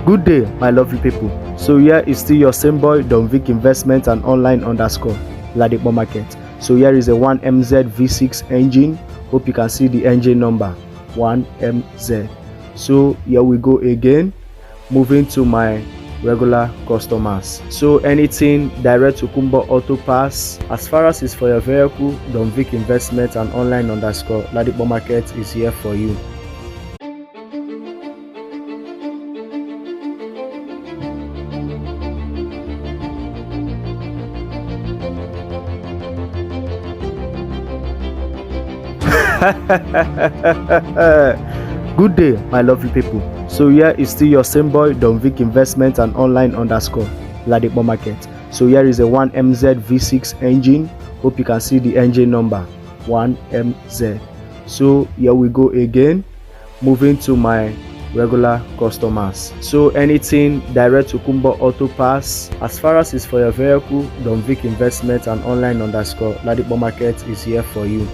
Good day, my lovely people. So here is still your same boy, DON-VIC Investment and Online _ Ladipo Market. So here is a 1MZ V6 engine. Hope you can see the engine number 1MZ. So here we go again. Moving to my regular customers. So anything direct to Kumbo Auto Pass, as far as it's for your vehicle, DON-VIC Investment and Online _ Ladipo Market is here for you. Good day, my lovely people. So here is still your same boy, DON-VIC Investment and Online _ Ladipo Market. So here is a 1MZ V6 engine. Hope you can see the engine number 1MZ. So here we go again. Moving to my regular customers. So anything direct to Kumbo Auto Pass, as far as it's for your vehicle, DON-VIC Investment and Online _ Ladipo Market is here for you.